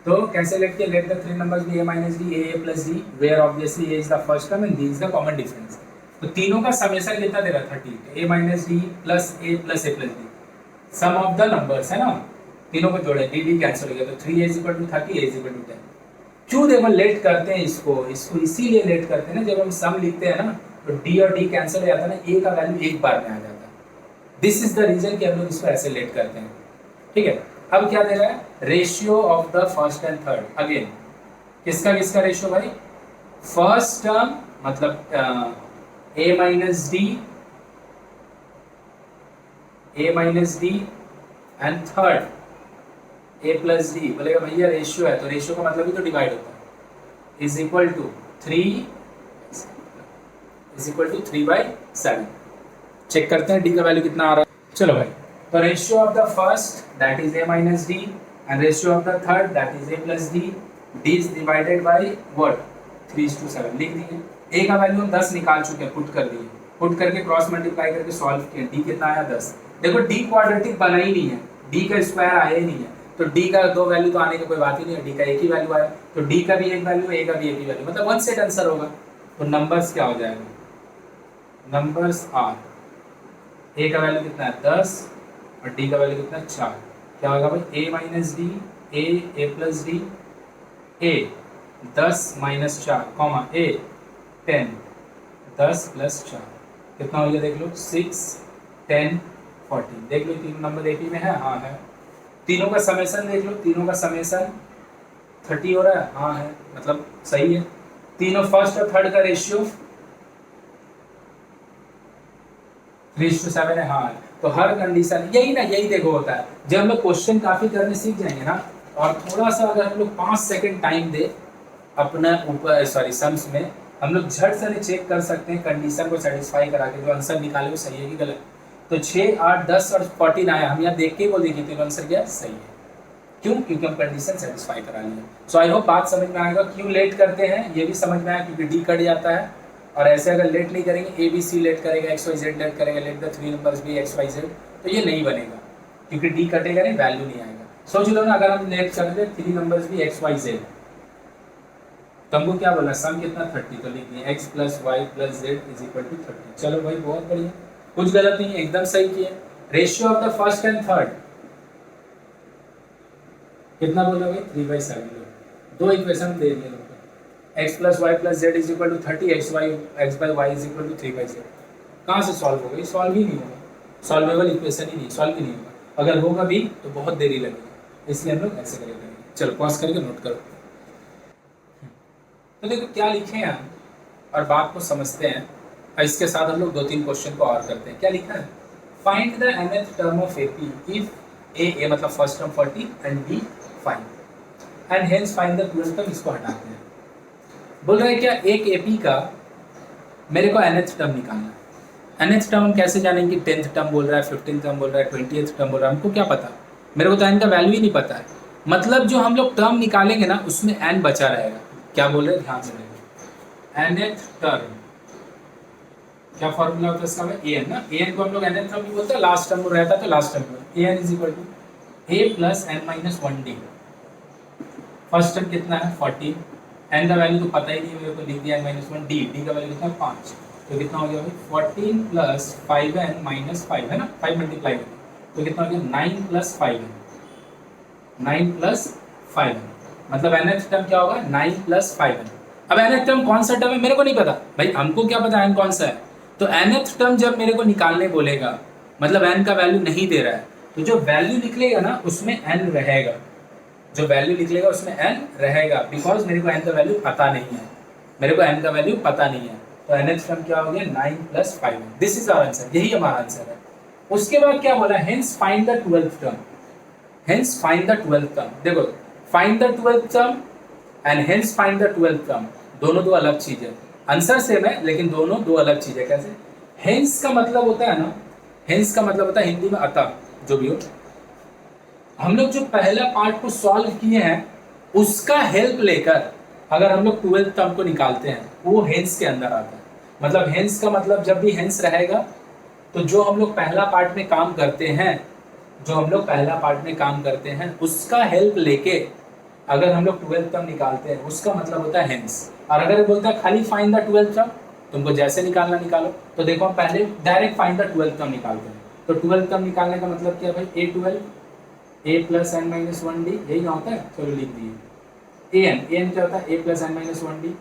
तो कैसे लेट किया, let the 3 numbers be a-d, a+d, where obviously a is the first term and d is the common difference. तो तीनों का समेशन कितना दे रहा, 30, a-d plus a+d, sum of the numbers है ना, तीनों को जोड़े, d कैंसिल हो गया, तो 3a = 30, a = 10। क्यों देखो लेट करते हैं इसको इसीलिए लेट करते हैं ना, जब हम सम लिखते हैं ना तो d और d कैंसिल हो जाता है ना, a का वैल्यू एक बार में आ जाता है। दिस इज द रीजन कि हम लोग इसको ऐसे लेट करते हैं। ठीक है, अब क्या दे रहा है, ratio of the first and third. Again किसका रेशियो भाई, फर्स्ट टर्म मतलब a-d एंड थर्ड a+d। बोलेगा भैया रेशियो है, तो रेशियो का मतलब ही तो डिवाइड होता है, इज इक्वल टू 3/7। चेक करते हैं d का वैल्यू कितना आ रहा है। चलो भाई, तो ratio of the first that is a-d and ratio of the third that is a+d, d is divided by what, 3:7 लिख दिए। a का वैल्यू हम 10 निकाल चुके हैं, पुट कर दिए, पुट करके क्रॉस मल्टीप्लाई करके सॉल्व किया, d कितना आया 10। देखो d क्वाड्रेटिक बना ही नहीं है, d का स्क्वायर आया ही नहीं है, तो d का 2 वैल्यू तो आने की कोई बात ही नहीं है, d का एक ही वैल्यू आया, तो d का भी एक वैल्यू, a का भी एक ही वैल्यू, मतलब वन सेट आंसर होगा। तो नंबर्स क्या हो जाएगा, नंबर्स आर, a का वैल्यू कितना है 10 और d का वैल्यू कितना है 4। क्या होगा भाई, a-d, a+d, a 10 - 4 comma a 10, 10 + 4 कितना हो गया देख लो, 6, 10, 14। देख लो तीनों नंबर एपी में है, हाँ है। तीनों का समेशन देख लो, तीनों का समेशन 30 हो रहा है, हाँ है, मतलब सही है। तीनों फर्स्ट और थर्ड का रेशियो 3:7 है, हाँ है। तो हर कंडीशन यही देखो होता है, जब हम लोग क्वेश्चन काफी करने सीख जाएंगे ना, और थोड़ा सा अगर हम लोग 5 सेकंड टाइम दे अपना ऊपर सम्स में, हम लोग झट से चेक कर सकते हैं कंडीशन को सेटिस्फाई करा के जो आंसर निकाले वो सही है कि गलत। तो 6, 8, 10 और 14 आया, हम यहाँ देख के बोल देंगे तो आंसर क्या सही है। क्यों, क्योंकि हम कंडीशन सेटिस्फाई करा लिए। सो आई होप बात समझ में आएगा, क्यों लेट करते हैं ये भी समझ में आया, क्योंकि डी कट जाता है। और ऐसे अगर लेट नहीं करेंगे, ABC लेट करेगा, XYZ लेट करेगा, लेट द 3 नंबर्स भी XYZ, तो ये नहीं बनेगा, क्योंकि डी कटेगा नहीं, वैल्यू नहीं आएगा। सोच लो ना, अगर हम लेट कर दे 3 नंबर्स भी XYZ, तो हमको क्या बोला, सम कितना 30, तो लिख दिए x + y + z = 30। चलो भाई बहुत बढ़िया, कुछ गलत नहीं है, एकदम सही किए। Ratio of the first and third कितना बोला भाई, 3/7। दो इक्वेशन दे दिए लोगों, x + y + z = 30, x/y = 3/z। कहाँ से सॉल्व होगा, ये सॉल्व ही नहीं होगा, सॉल्वेबल इक्वेशन ही नहीं, सॉल्व ही नहीं होगा। अगर होगा भी तो बहुत देरी लगेगी, इसलिए हम लोग ऐसे करेंगे। चलो पॉज करके नोट करो। तो देखो क्या लिखे हैं हम, और बात को समझते हैं, और इसके साथ हम लोग 2-3 क्वेश्चन को और करते हैं। क्या लिखा है, find the nth term of AP if a मतलब first term 40 and b 5 and hence find the 12th term. इसको हटाते हैं। बोल रहे हैं क्या, एक AP का मेरे को nth टर्म निकालना है। nth टर्म हम कैसे जानेंगे, 10th टर्म बोल रहा है, 15th टर्म बोल रहा है, 20th टर्म बोल रहा है, हमको क्या पता, मेरे को तो n का वैल्यू ही नहीं पता है। मतलब जो हम लोग टर्म निकालेंगे ना उसमें n बचा रहेगा। क्या बोल रहे हैं, ध्यान से देखो, nth टर्म, क्या फॉर्मूला होता है इसका भाई, an ना, an को हम लोग nth टर्म भी बोलते हैं, लास्ट टर्म रहता है तो last term, an is equal to a plus n minus 1d। First term कितना है 14, n का वैल्यू तो पता ही नहीं, मेरे को लिख दिया n माइनस 1, d का वैल्यू कितना है 5, तो कितना हो गया भाई 14 प्लस 5n माइनस 5 है ना, 5 मल्टीप्लाई तो कितना हो गया 9 प्लस 5n, 9 प्लस 5n, मतलब nth टर्म क्या होगा 9 प्लस 5n। अब nth टर्म कौन सा टर्म है मेरे को नहीं पता भाई, हमको क्या पता n कौन सा है, तो nth टर्म जब मेरे को निकालने बोलेगा, मतलब n का वैल्यू नहीं दे रहा है, तो जो वैल्यू निकलेगा ना उसमें n रहेगा, जो वैल्यू निकलेगा उसमें n रहेगा, बिकॉज मेरे को n का वैल्यू पता नहीं है, मेरे को n का वैल्यू पता नहीं है, तो nth टर्म क्या हो गया 9 plus 5। This is our answer, यही हमारा आंसर है। उसके बाद क्या बोला, hence find the 12th term, hence find the 12th term. देखो find the 12th term and hence find the 12th term, दोनों दो अलग चीज है, आंसर सेम है लेकिन दोनों दो अलग चीज है। कैसे, हेंस का मतलब होता है ना, हेंस का मतलब होता है हिंदी में अतः, जो भी हो, हम लोग जो पहला पार्ट को सॉल्व किए हैं उसका हेल्प लेकर अगर हम लोग 12th टर्म को निकालते हैं वो हेंस के अंदर आता है। मतलब हेंस का मतलब जब भी हेंस रहेगा तो जो हम लोग पहला पार्ट में काम करते हैं, जो हम लोग पहला पार्ट में काम करते हैं उसका हेल्प लेके अगर हम लोग 12th टर्म निकालते हैं उसका मतलब होता है हेंस। और अगर बोलता है खाली फाइंड द 12th टर्म, तुमको जैसे निकालना निकालो, तो देखो हम पहले direct find the 12th term निकालते हैं। तो 12th टर्म निकालने का मतलब क्या भाई, a12 a plus N minus 1d, यही ना होता है, चलो लिख दिए an क्या होता है a plus N minus 1d,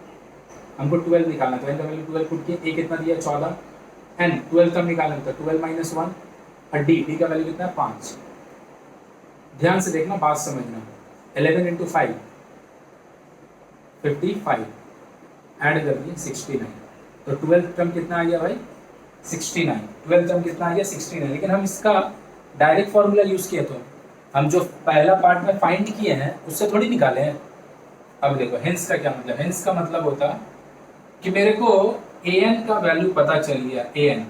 हमको 12 निकालना, तो n का वैल्यू 12 पुट किया, a कितना दिया 14, n 12 तब निकालना था 12 माइनस 1 और d का वैल्यू कितना है 5। ध्यान से देखना, बात समझना, 11 इंटू 5 55, ऐड कर दिए 69, तो 12th टर्म कितना आ गया भाई 69, 12th टर्म कितना आ गया 69। लेकिन हम इसका डायरेक्ट फॉर्मूला यूज किए, तो हम जो पहला पार्ट में फाइंड किए हैं उससे थोड़ी निकाले हैं। अब देखो हेंस का क्या मतलब, हेंस का मतलब होता कि मेरे को an का वैल्यू पता चल गया, an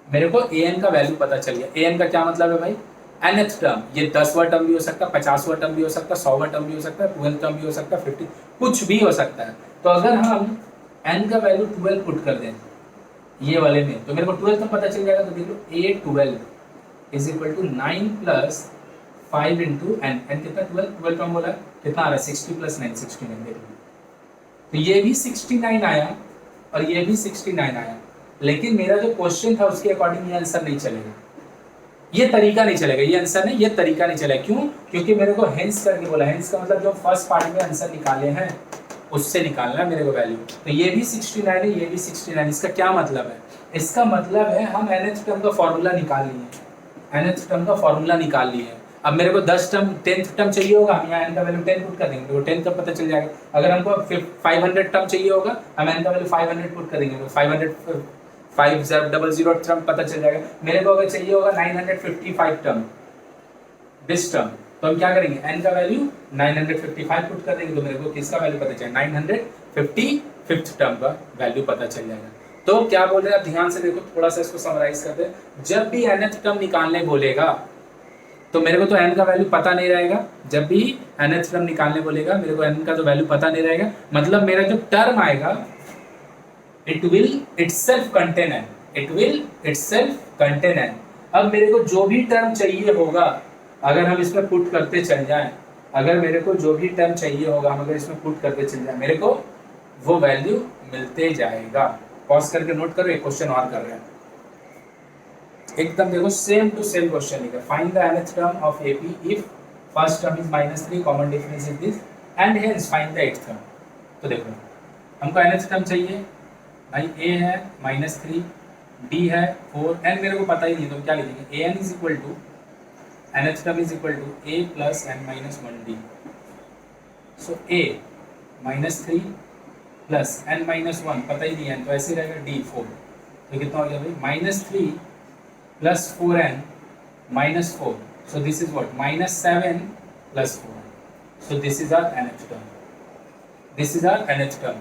मेरे को an का वैल्यू पता चल गया। an का क्या मतलब है भाई, nth टर्म, ये 10वां टर्म भी हो सकता है, 50वां टर्म भी हो सकता है, 100वां टर्म भी हो सकता है, 12th टर्म भी हो सकता है, 50 कुछ भी हो सकता है। तो अगर हम n का वैल्यू 12 पुट कर दें ये वाले में, तो मेरे को 12 तक पता चल जाएगा। तो देख लो a12 is equal to 9 plus 5 into n, n कितना 12 टर्म बोला कितना आ रहा है 60 प्लस 9 69, देख लो। तो ये भी 69 आया और ये भी 69 आया, लेकिन मेरा जो क्वेश्चन था उसके अकॉर्डिंग ये आंसर नहीं चलेगा, ये तरीका नहीं चलेगा, ये आंसर नहीं, ये तरीका नहीं चलेगा। क्यों? क्योंकि मेरे को हेंस करके बोला, हेंस का मतलब जो फर्स्ट पार्ट में आंसर निकाले हैं उससे निकालना है मेरे को वैल्यू। तो ये भी 69 है, ये भी 69। इसका क्या मतलब है, इसका मतलब है हम nth टर्म का फॉर्मूला निकाल लिए, nth टर्म का फॉर्मूला निकाल लिए। अब मेरे को 10 टर्म 10th टर्म चाहिए होगा, हम यहाँ n का वैल्यू 10 पुट कर देंगे तो 10 तक पता चल जाएगा। अगर हमको 500 टर्म चाहिए होगा, हम n का वैल्यू 500 पुट कर देंगे तो 5000 टर्म पता चल जाएगा। मेरे को अगर चाहिए होगा 955 टर्म दिस टर्म, तो हम क्या करेंगे, n का वैल्यू 955 पुट कर देंगे तो मेरे को किसका वैल्यू पता चलेगा, 955th टर्म का वैल्यू पता चल जाएगा। तो क्या बोल रहे हैं, ध्यान से देखो, थोड़ा सा इसको समराइज करते हैं। जब भी nth टर्म निकालने बोलेगा तो मेरे को तो n का वैल्यू पता नहीं रहेगा, जब भी nth टर्म निकालने बोलेगा मेरे को n का तो वैल्यू पता नहीं रहेगा, मतलब मेरा जो टर्म आएगा it will itself contain n, it will itself contain n। अब मेरे को जो भी टर्म चाहिए होगा अगर हम इसमें पुट करते चल जाएं, अगर मेरे को जो भी टर्म चाहिए होगा हम अगर इसमें पुट करते चल जाएं, मेरे को वो वैल्यू मिलते जाएगा। पॉज करके नोट करो, एक क्वेश्चन और कर रहे हैं, एकदम देखो सेम टू सेम क्वेश्चन लिखा, find the nth term of AP if first term is -3, common difference is this and hence find the 8th term. तो देखो हमको nth टर्म चाहिए भाई, a है -3, d है 4, n मेरे को पता ही नहीं, तो क्या लिखेंगे, an is equal to nth term is equal to a plus n minus 1d। So a -3 plus n minus 1 पता ही नहीं है तो ऐसे रहेगा d 4, तो कितना हो गया भाई -3 plus 4n minus 4, so this is what -7 plus 4, so this is our nth term, this is our nth term.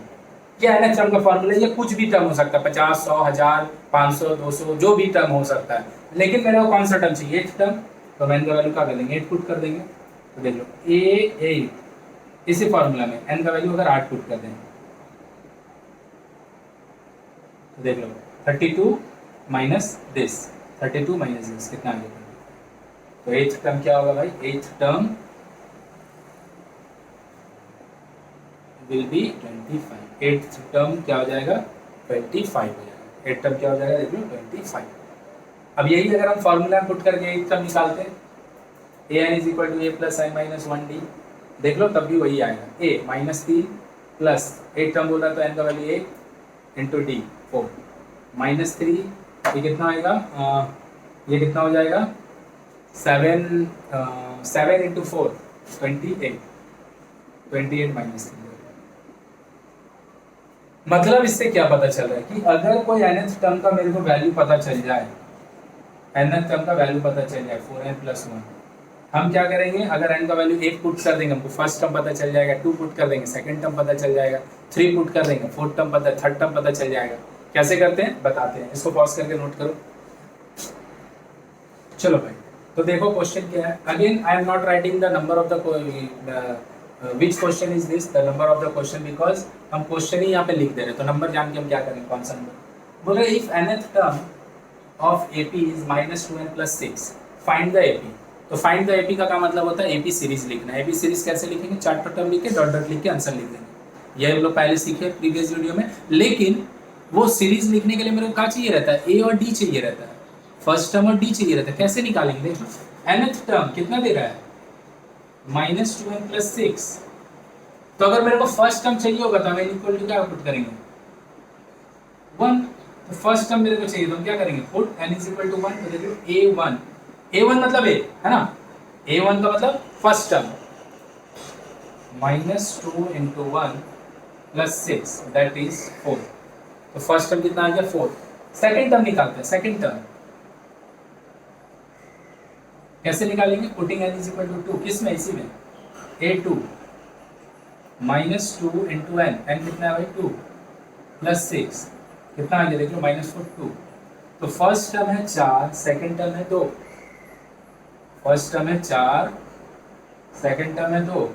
ये nth टर्म का फॉर्मूला, ये कुछ भी टर्म हो सकता है, 50 100 1000 500 200 जो भी टर्म हो सकता है, लेकिन मेरे को कौन सा टर्म चाहिए, 8th टर्म। तो n का वैल्यू क्या कर देंगे, 8 पुट कर देंगे। तो देख लो a 8, इसी फॉर्मूला में n का वैल्यू अगर 8 पुट कर देंगे तो देख लो 32 माइनस दिस, 32 माइनस दिस कितना आ गया? तो एथ टर्म क्या होगा भाई? Th term will be 25। Th term क्या हो जाएगा? 25 हो जाएगा। एथ टर्म क्या हो जाएगा? देख लो 25। अब यही अगर हम फॉर्मूला पुट करके एथ टर्म निकालते हैं, a n is equal to a plus i minus 1 d, देख लो तब भी वही आएगा। A minus 3 plus eight term बोला तो एन का वैल्यू 1 इंटू डी 4 माइनस 3, ये कितना आएगा? ये कितना हो जाएगा? 7 इंटू 4 28 माइनस 3। मतलब इससे क्या पता चल रहा है कि अगर कोई nth टर्म का मेरे को वैल्यू पता चल जाए, nth टर्म का वैल्यू पता चल जाए 4n प्लस 1, हम क्या करेंगे? अगर n का वैल्यू 1 पुट कर देंगे हमको फर्स्ट टर्म पता चल जाएगा, 2 पुट कर देंगे सेकंड टर्म पता चल जाएगा, 3 पुट कर देंगे फोर्थ टर्म पता, थर्ड टर्म पता चल जाएगा। कैसे करते हैं बताते हैं, इसको पॉज करके नोट करो। चलो भाई, तो देखो क्वेश्चन क्या है। Again I am not writing the number of the which question is this, the number of the question, because हम क्वेश्चन ही यहाँ पे लिख दे रहे हैं, तो नंबर जान के हम क्या करेंगे? कौन सा नंबर? बोल रहे if nth term of AP is -2n plus 6 find the AP। तो फाइंड द AP का क्या मतलब होता है? AP सीरीज लिखना है। AP सीरीज कैसे लिखेंगे? चार्ट पर टर्म लिख के डॉट डॉट लिख के आंसर लिख देंगे। ये हम लोग पहले सीखे प्रीवियस वीडियो में, लेकिन वो सीरीज लिखने के लिए मेरे को क्या चाहिए रहता है? A और D चाहिए रहता है, फर्स्ट टर्म और D चाहिए रहता है। कैसे निकालेंगे? देखो nth टर्म कितना दे रहा है? -2n plus 6। तो अगर मेरे को फर्स्ट टर्म चाहिए होगा तो हम इक्वल टू क्या पुट करेंगे? 1। तो फर्स्ट टर्म मेरे को चाहिए तो हम क्या करेंगे? Put n is equal to 1। तो देखो A1 मतलब A है ना, A1 का मतलब first term, -2 into 1 plus 6 that is 4। तो फर्स्ट टर्म कितना आ गया? 4। सेकंड टर्म निकालते हैं। सेकंड टर्म कैसे निकालेंगे? Putting n is equal to 2, किस में? इसी में A2 -2 इंटू n कितना है भाई? 2 प्लस 6 कितना आ गया? देख लो -4 2। तो फर्स्ट टर्म है 4, सेकंड टर्म है 2। फर्स्ट टर्म है 4, सेकंड टर्म है 2।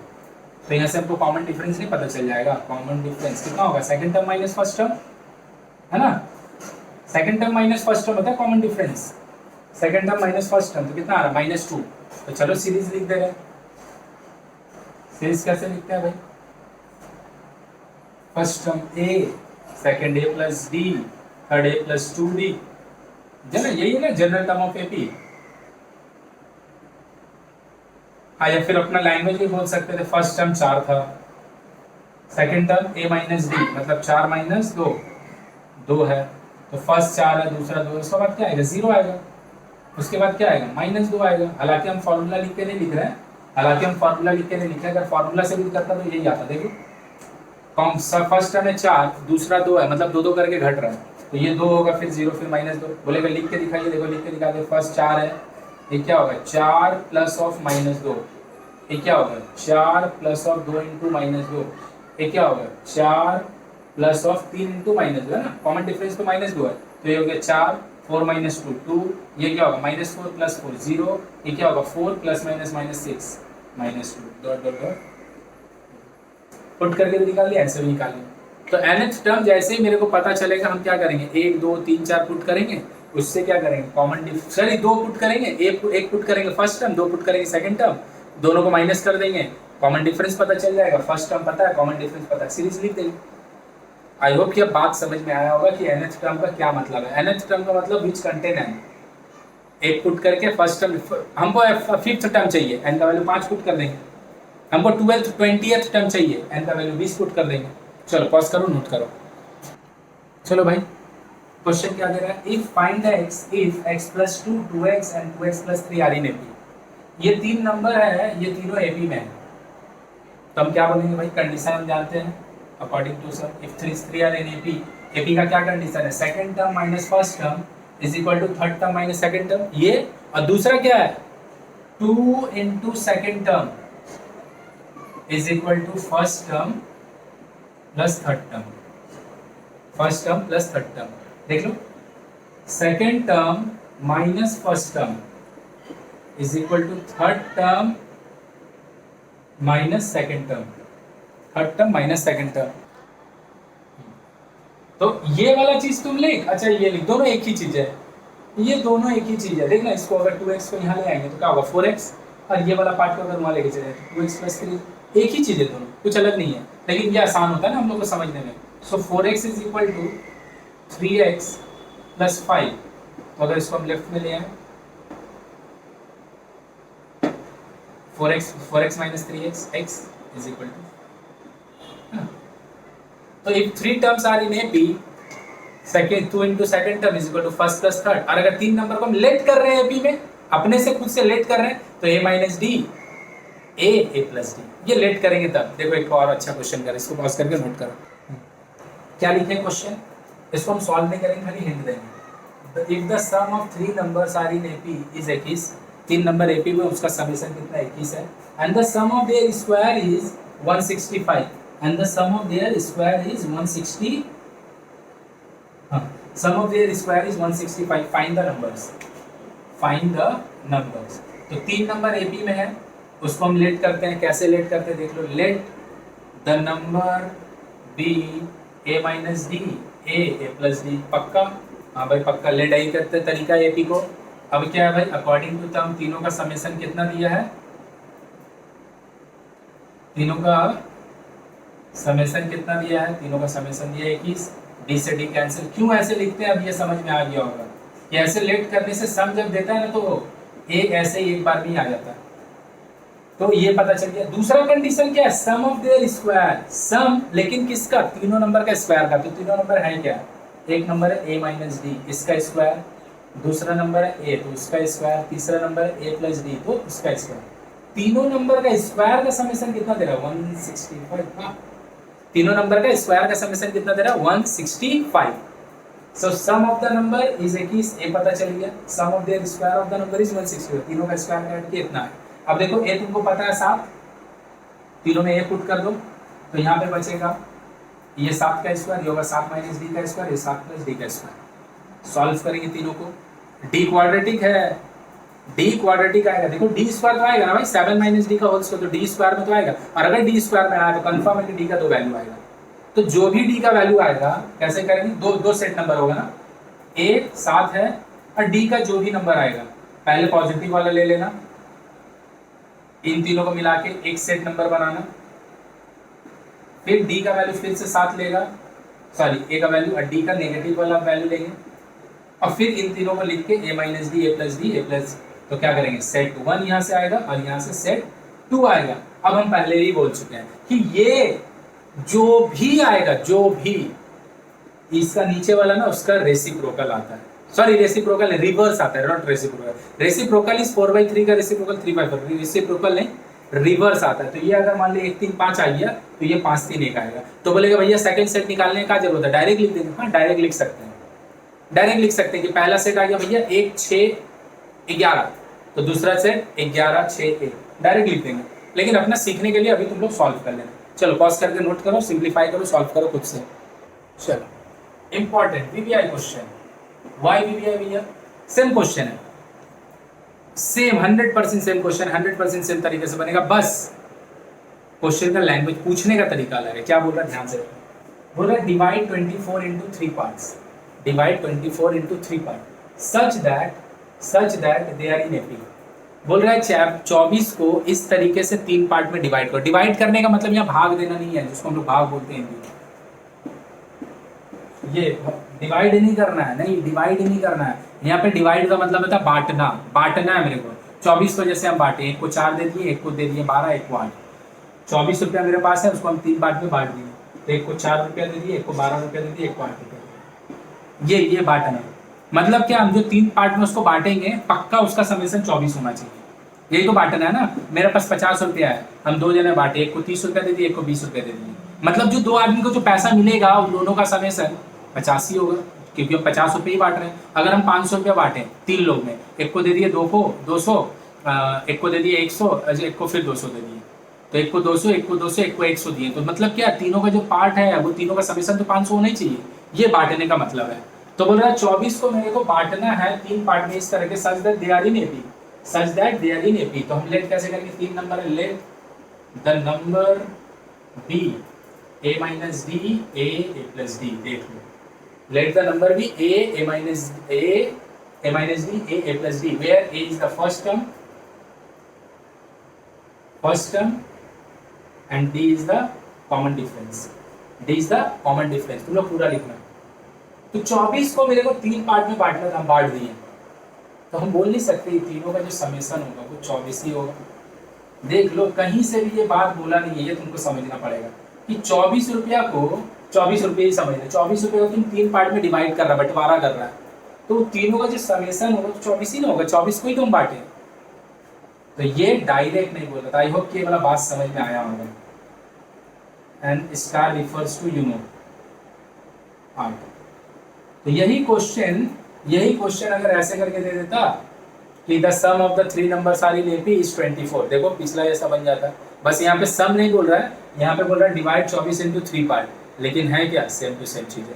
तो यहाँ से हमको कॉमन डिफरेंस नहीं पता चल जाएगा? कॉमन डिफरेंस कितना होगा? Second term minus first term है ना, second term minus first term होता है common difference. Second term minus first term तो कितना आ रहा है? -2। तो चलो सीरीज लिख दे रहे हैं। सीरीज कैसे लिखते हैं भाई? First term A, second A plus D, third A plus 2D, यही है ना जनरल टर्म ऑफ AP। हाँ, या फिर अपना लैंग्वेज भी बोल सकते थे, फर्स्ट टर्म 4 था, second term A minus D मतलब 4 माइनस 2 2 है। तो फर्स्ट 4 है, दूसरा 2, उसके बाद क्या आएगा? 0 आएगा। उसके बाद क्या आएगा? -2 आएगा। हालांकि हम फॉर्मूला लिख के नहीं लिख रहे हैं, अगर फॉर्मूला से भी करता तो यही आता। देखो फर्स्ट टर्म है 4, दूसरा 2 है, मतलब 2 करके घट रहा है, तो ये 2 होगा, फिर 0, फिर -2। बोलेगा लिख के दिखाइए, देखो लिख के दिखा दे। फर्स्ट 4 है, ये क्या होगा? 4 प्लस ऑफ -2, ये क्या होगा? 4 प्लस ऑफ 2 इंटू -2, ये क्या होगा? 4 प्लस ऑफ 3 इंटू -2 है ना, कॉमन डिफरेंस तो -2 है, तो ये हो गया 4 4 माइनस 2 2, ये क्या होगा? -4 प्लस 4 0, ये क्या होगा? 4 plus -6 -2 dot dot dot put करके भी निकाल लिया, ऐसे भी निकाल लिया। तो nth टर्म जैसे ही मेरे को पता चलेगा हम क्या करेंगे? 1 2 3 4 पुट करेंगे, उससे क्या करेंगे? कॉमन डिफरेंस, सॉरी 2 पुट करेंगे, एक पुट करेंगे फर्स्ट टर्म, 2 पुट करेंगे सेकंड टर्म, दोनों को माइनस कर देंगे, कॉमन डिफरेंस पता चल जाएगा। फर्स्ट टर्म पता है, कॉमन डिफरेंस पता है, सीरीज लिख देंगे। आई होप कि अब बात समझ में आया होगा कि nth टर्म का क्या मतलब है। nth टर्म का मतलब विच कंटेन n, एक पुट करके फर्स्ट टर्म, हमको फिफ्थ टर्म चाहिए, n का वैल्यू 5 पुट कर देंगे। हमको 20th टर्म चाहिए, n का वैल्यू 20 पुट कर देंगे। चलो पॉज करो, नोट करो। चलो भाई, क्वेश्चन क्या दे रहा है? If find the x if x plus 2 2x and 2x plus 3 are in AP। ये 3 नंबर है, ये तीनों AP में है, तो हम क्या बोलेंगे भाई? कंडीशन हम जानते हैं according to sir, if 3 are in AP, AP का क्या कंडीशन है? Second term minus first term is equal to third term minus second term, ये। और दूसरा क्या है? 2 into second term is equal to first term plus third term, first term plus third term. देख लो, second term minus first term is equal to third term minus second term, third term minus second term. तो ये वाला चीज तुम लिख, अच्छा ये लिख, दोनों एक ही चीज है, ये दोनों एक ही चीज है। देखना इसको अगर 2x को यहाँ ले आएंगे तो क्या होगा 4x, और ये वाला पार्ट को अगर वहाँ लेके चले तो 2x + 3, एक ही चीज है दोनों, कुछ अलग नहीं है, लेकिन ये आसान होता है ना हम लोग को समझने में। सो 4x = 3x + 5, तो अगर इसको हम लेफ्ट में ले आए 4x - 3x, x = तो if 3 terms are in AP, second 2 into second term is equal to first plus third। और अगर 3 नंबर को हम लेट कर रहे हैं AP में, अपने से खुद से लेट कर रहे हैं, तो a - d, a + d, ये लेट करेंगे तब। देखो एक और अच्छा क्वेश्चन कर, इसको पॉज करके नोट करो। क्या लिखे क्वेश्चन, इसको हम सॉल्व नहीं करेंगे, खाली हिंट देंगे। If the sum of 3 numbers are in AP is 21, 3 number AP में उसका समेशन कितना 21 है, and the sum of their square is 165, and the sum of their square is 160, sum of their square is 165, find the numbers, find the numbers। तो 3 number AP में है, उसको हम late करते हैं, कैसे लेट करते हैं देख लो, let the number be a - d, a + d, पक्का, हाँ भाई पक्का, लेट आई करते तरीका AP को। अब क्या है भाई, अकॉर्डिंग टू टर्म तीनों का समेशन कितना दिया है, तीनों का समेशन कितना दिया है, तीनों का समेशन दिया 21, डी से डी कैंसिल। क्यों ऐसे लिखते हैं, अब ये समझ में आ गया होगा कि ऐसे लेट करने से सम जब देता है ना तो एक ऐसे ही एक बार भी आ जाता है, तो ये पता चल गया। दूसरा कंडीशन क्या है, सम ऑफ देयर स्क्वायर, सम लेकिन किसका, तीनों नंबर का स्क्वायर का। तो तीनों नंबर है क्या, एक नंबर है a - d, इसका स्क्वायर, दूसरा नंबर है a तो उसका स्क्वायर, तीसरा नंबर है a + d तो उसका स्क्वायर। तीनों नंबर का स्क्वायर का समेशन कितना दे रहा है 165, तीनों नंबर का स्क्वायर का समेशन कितना दे रहा है 165। So sum of the number is 21, a पता चल गया, sum of their square of the number is 165, तीनों का स्क्वायर काट के इतना है। अब देखो ए तुमको पता है 7, तीनों में ए पुट कर दो तो यहाँ पे बचेगा ये 7 का स्क्वायर, ये होगा 7 - d का स्क्वायर, ये 7 + d का स्क्वायर। सॉल्व करेंगे तीनों को, डी क्वाड्रेटिक है, डी क्वाड्रेटिक आएगा, देखो डी स्क्वायर तो आएगा ना भाई, 7 - d का होल स्क्वायर, तो डी स्क्वायर में तो आएगा, और अगर डी स्क्वायर में आया तो कंफर्म है कि डी का 2 वैल्यू आएगा। तो जो भी डी का वैल्यू आएगा कैसे करेंगे, दो सेट नंबर होगा ना, ए 7 है और डी का जो भी नंबर आएगा पहले पॉजिटिव वाला ले लेना, इन तीनों को मिला के एक सेट नंबर बनाना, फिर डी का वैल्यू फिर से 7 लेगा, सॉरी ए का वैल्यू और डी का नेगेटिव वाला वैल्यू लेंगे, और फिर इन तीनों को लिख के a - d, a + d, a + तो क्या करेंगे, सेट 1 यहाँ से आएगा और यहाँ से सेट 2 आएगा। अब हम पहले ही बोल चुके हैं कि ये जो भी आएगा, जो भी इसका नीचे वाला ना उसका रेसिप्रोकल आता है, सॉरी रेसिप्रोकल रिवर्स आता है, नॉट रेसिप्रोकल। रेसिप्रोकल इज 4/3 का रेसिप्रोकल 3/4, रेसिप्रोकल नहीं रिवर्स आता है। तो ये अगर मान लीजिए 1 3 5 आ गया तो ये 5 3 1 आएगा, तो बोलेगा भैया सेकंड सेट निकालने का जरूरत है, डायरेक्ट लिख देंगे, हाँ डायरेक्ट लिख सकते हैं, डायरेक्ट लिख सकते हैं कि पहला सेट आ गया भैया 1 6 11, तो दूसरा सेट 11 6 1, डायरेक्ट लिख देंगे। लेकिन अपना सीखने के लिए अभी तुम लोग सॉल्व कर लेना, चलो पॉज करके नोट करो, सिंप्लीफाई करो, सॉल्व करो खुद से। चलो important VVI question, why VVI भैया, सेम क्वेश्चन है, सेम 100% सेम क्वेश्चन, 100% सेम तरीके से बनेगा, बस क्वेश्चन का लैंग्वेज पूछने का तरीका अलग है। क्या बोल रहा है ध्यान से, बोल रहा है divide 24 into 3 parts, divide 24 into 3 parts such that they are in AP। बोल रहा है 24 को इस तरीके से 3 पार्ट में डिवाइड करो। डिवाइड करने का मतलब यहाँ भाग देना नहीं है, जिसको हम लोग भाग बोलते हैं, ये डिवाइड नहीं करना है, नहीं डिवाइड नहीं करना है। यहाँ पे डिवाइड का मतलब होता है बांटना, बांटना है मेरे को। 24 को जैसे हम बांटे, एक को 4 दे दिए, एक को दे दिए 12, एक को 8। 24 रुपया मेरे पास है, उसको हम 3 पार्ट में बांट दिए, तो एक को 4 रुपया दे दिए, एक को 12 रुपया दे दिए, एक को 8 रुपया। ये बांटना मतलब क्या, हम जो 3 पार्ट में उसको बांटेंगे पक्का उसका समेशन 24 होना चाहिए, यही तो बांटना है ना। मेरे पास 50 रुपया है, हम 2 जने बांटे, एक को 30 रुपया दे दिए, एक को 20 रुपया दे दिए, मतलब जो 2 आदमी को जो पैसा मिलेगा उन दोनों का समेशन 50 ही होगा, क्योंकि हम 50 रुपये ही बांट रहे हैं। अगर हम 500 रुपया बांटे 3 लोग में, एक को दे दिए 2 को 200, एक को दे दिए 100, एक को फिर 200 दे दिए, तो एक को 200, एक को 200, एक को 100 दिए, तो मतलब क्या, तीनों का जो पार्ट है वो तीनों का समेशन तो 500 होना ही चाहिए, ये बांटने का मतलब है। तो बोल रहा है 24 को मेरे को बांटना है 3 पार्ट में इस तरह के, such that they are in AP, such that they are in AP. तो हम लेट कैसे करेंगे, 3 नंबर है, let the number be a - d a + d, देख लो let the number be a minus b, a plus b, where a is the first term and d is the common difference. तुम लोग पूरा लिखना। तो 24 को मेरे को 3 पार्ट में बांटना था, हम बांट दिए, तो हम बोल नहीं सकते तीनों का जो समेसन होगा वो 24 ही होगा। देख लो, कहीं से भी ये बात बोला नहीं है, ये तुमको समझना पड़ेगा कि 24 रुपया को 24 रुपये ही समझ लो, 24 रुपये को तुम 3 पार्ट में डिवाइड कर रहा है, बंटवारा कर रहा है, तो तीनों का जो समेसन होगा तो 24 ही ना होगा, 24 को ही तुम बांटे। तो ये डायरेक्ट नहीं बोला था। आई होप कि ये वाला बात समझ में आया होगा। एंड स्टार रिफर्स टू तो यही क्वेश्चन अगर ऐसे करके दे देता कि the sum of the 3 numbers are in AP is 24, देखो पिछला जैसा बन जाता। बस यहाँ पे सम नहीं बोल रहा है, यहाँ पे बोल रहा है डिवाइड 24 इंटू 3 पार्ट, लेकिन है क्या सेम टू सेम चीज़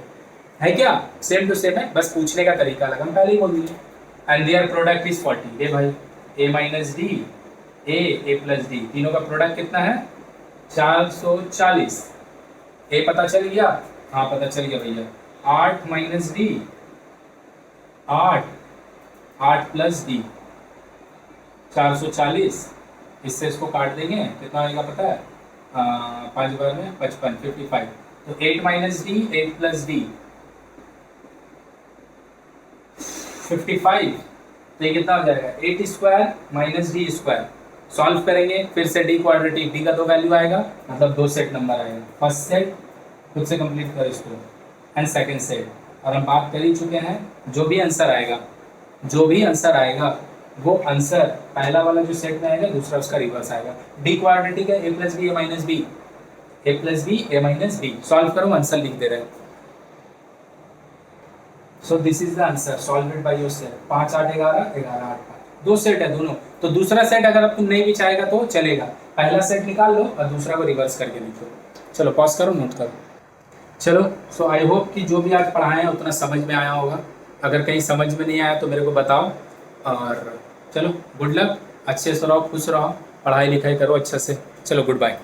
है क्या सेम टू सेम है, बस पूछने का तरीका अलग, हम पहले ही बोल दिए। And their product is 40। ए भाई a minus D a plus D, तीनों का प्रोडक्ट कितना है 440। ए पता चल गया? हाँ पता चल गया भैया। 8 माइनस डी 8 प्लस डी 440, इससे इसको काट देंगे कितना आएगा पता है? 5 बार में 55 55। तो 8 माइनस डी 8 प्लस डी 55, तो ये कितना हो जाएगा 8 square minus D square. Solve करेंगे फिर से डी क्वाड्रेटिक, डी का तो वैल्यू आएगा, मतलब 2 सेट नंबर आएगा। फर्स्ट सेट खुद से कंप्लीट करो इसको, एंड सेकंड सेट। और हम बात कर ही चुके हैं, जो भी आंसर आएगा वो आंसर पहला वाला जो सेट में आएगा, दूसरा उसका रिवर्स आएगा। डी क्वाड्रेटिक है, a plus b A minus b. Solve करो, आंसर लिख दे रहे हैं। So this is the answer, solve it by yourself. 5 8 11 11 8 5, 2 set है दोनों। तो दूसरा सेट अगर अब तुम नहीं भी चाहेगा तो चलेगा, पहला सेट निकाल लो और दूसरा को रिवर्स करके लिखो। चलो पॉज करो, नोट करो। चलो, सो आई होप कि जो भी आज पढ़ाए हैं उतना समझ में आया होगा। अगर कहीं समझ में नहीं आया तो मेरे को बताओ। और चलो गुड लक, अच्छे से रहो, खुश रहो, पढ़ाई लिखाई करो अच्छे से। चलो गुड बाय।